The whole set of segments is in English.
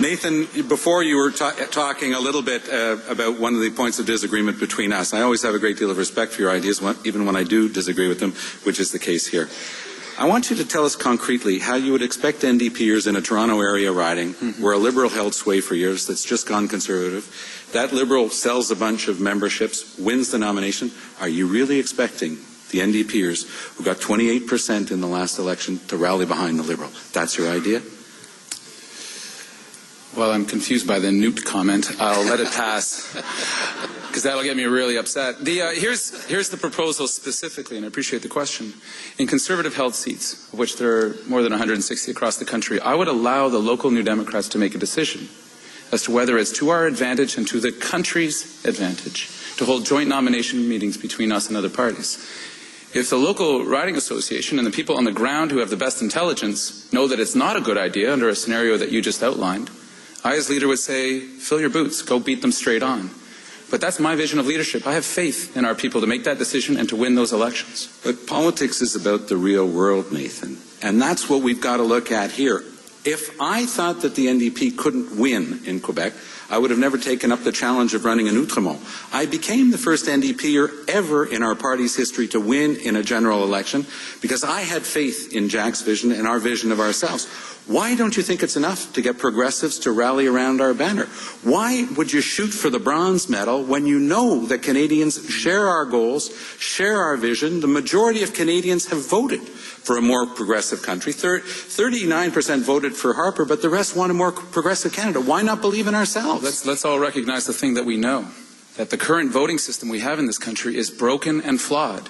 Nathan, before you were talking a little bit about one of the points of disagreement between us. I always have a great deal of respect for your ideas, even when I do disagree with them, which is the case here. I want you to tell us concretely how you would expect NDPers in a Toronto area riding where a Liberal held sway for years that's just gone Conservative. That Liberal sells a bunch of memberships, wins the nomination. Are you really expecting the NDPers who got 28% in the last election to rally behind the Liberal? That's your idea? Well, I'm confused by the newt comment. I'll let it pass, because that'll get me really upset. Here's the proposal specifically, and I appreciate the question. In Conservative-held seats, of which there are more than 160 across the country, I would allow the local New Democrats to make a decision as to whether it's to our advantage and to the country's advantage to hold joint nomination meetings between us and other parties. If the local riding association and the people on the ground who have the best intelligence know that it's not a good idea under a scenario that you just outlined, I, as leader, would say, fill your boots, go beat them straight on. But that's my vision of leadership. I have faith in our people to make that decision and to win those elections. But politics is about the real world, Nathan. And that's what we've got to look at here. If I thought that the NDP couldn't win in Quebec, I would have never taken up the challenge of running in Outremont. I became the first NDPer ever in our party's history to win in a general election because I had faith in Jack's vision and our vision of ourselves. Why don't you think it's enough to get progressives to rally around our banner? Why would you shoot for the bronze medal when you know that Canadians share our goals, share our vision? The majority of Canadians have voted for a more progressive country. 39% voted for Harper, but the rest want a more progressive Canada. Why not believe in ourselves? Let's all recognize the thing that we know, that the current voting system we have in this country is broken and flawed.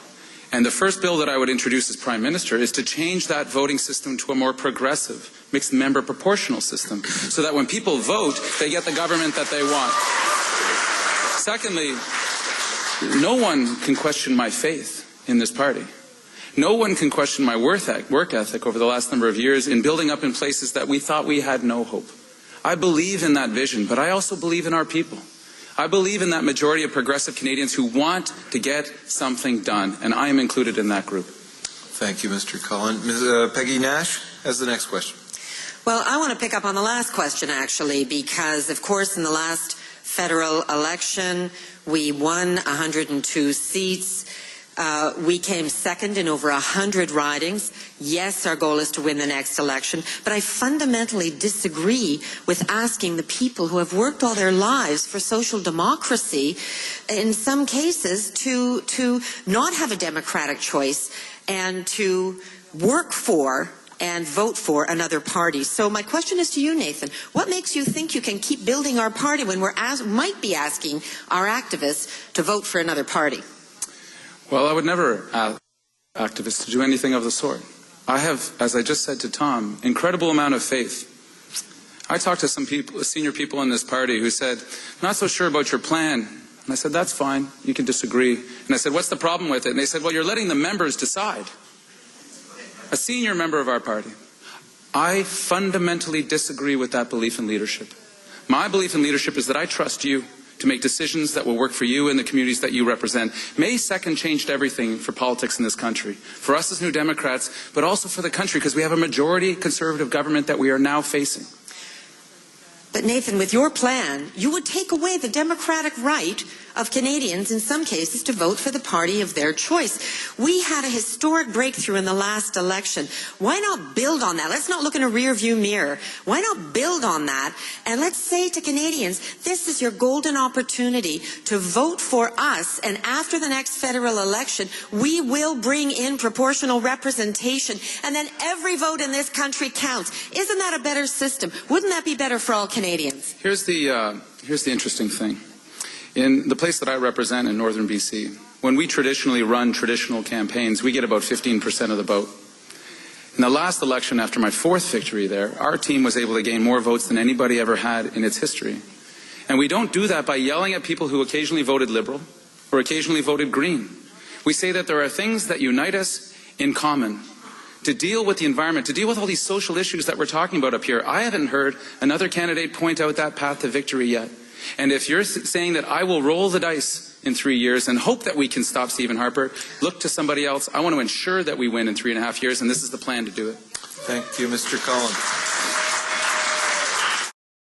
And the first bill that I would introduce as Prime Minister is to change that voting system to a more progressive, mixed-member proportional system, so that when people vote, they get the government that they want. Secondly, no one can question my faith in this party. No one can question my work ethic over the last number of years in building up in places that we thought we had no hope. I believe in that vision, but I also believe in our people. I believe in that majority of progressive Canadians who want to get something done, and I am included in that group. Thank you, Mr. Cullen. Ms. Peggy Nash has the next question. Well, I want to pick up on the last question, actually, because, of course, in the last federal election, we won 102 seats. We came second in over 100 ridings. Yes, our goal is to win the next election, but I fundamentally disagree with asking the people who have worked all their lives for social democracy, in some cases, to not have a democratic choice and to work for and vote for another party. So my question is to you, Nathan. What makes you think you can keep building our party when we're might be asking our activists to vote for another party? Well, I would never ask activists to do anything of the sort. I have, as I just said to Tom, incredible amount of faith. I talked to some people, senior people in this party who said, not so sure about your plan. And I said, that's fine, you can disagree. And I said, what's the problem with it? And they said, well, you're letting the members decide. A senior member of our party. I fundamentally disagree with that belief in leadership. My belief in leadership is that I trust you to make decisions that will work for you and the communities that you represent. May 2nd changed everything for politics in this country, for us as New Democrats, but also for the country, because we have a majority Conservative government that we are now facing. But Nathan, with your plan, you would take away the democratic right of Canadians, in some cases, to vote for the party of their choice. We had a historic breakthrough in the last election. Why not build on that? Let's not look in a rearview mirror. Why not build on that? And let's say to Canadians, this is your golden opportunity to vote for us. And after the next federal election, we will bring in proportional representation. And then every vote in this country counts. Isn't that a better system? Wouldn't that be better for all Canadians? Here's the interesting thing. In the place that I represent in northern BC, when we traditionally run traditional campaigns, we get about 15% of the vote. In the last election, after my 4th victory there, our team was able to gain more votes than anybody ever had in its history. And we don't do that by yelling at people who occasionally voted Liberal or occasionally voted Green. We say that there are things that unite us in common. To deal with the environment, to deal with all these social issues that we're talking about up here. I haven't heard another candidate point out that path to victory yet. And if you're saying that I will roll the dice in 3 years and hope that we can stop Stephen Harper, look to somebody else. I want to ensure that we win in 3.5 years, and this is the plan to do it. Thank you, Mr. Cullen.